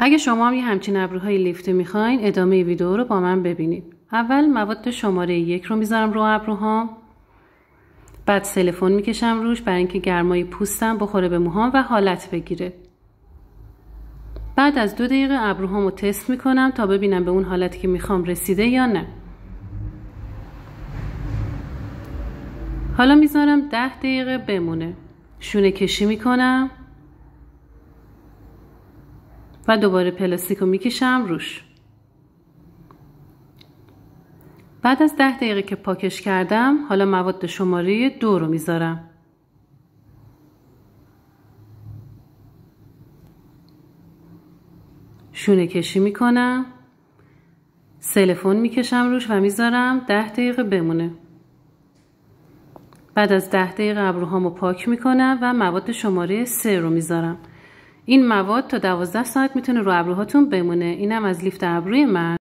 اگه شما هم یه همچین ابروهای لیفتی میخواین ادامه ویدیو رو با من ببینید. اول مواد شماره 1 رو میذارم رو ابروهام. بعد سیلیکون میکشم روش برای اینکه گرمای پوستم بخوره به موهام و حالت بگیره. بعد از 2 دقیقه ابروهامو تست میکنم تا ببینم به اون حالتی که میخوام رسیده یا نه. حالا میذارم 10 دقیقه بمونه. شونه کشی میکنم و دوباره پلاستیکو میکشم روش. بعد از 10 دقیقه که پاکش کردم حالا مواد شماره 2 رو میذارم. شونه کشی میکنم، سیلیکون میکشم روش و میذارم 10 دقیقه بمونه. بعد از 10 دقیقه ابروهامو پاک میکنم و مواد شماره 3 رو میذارم. این مواد تا 12 ساعت میتونه رو ابروهاتون بمونه. اینم از لیفت ابروی من.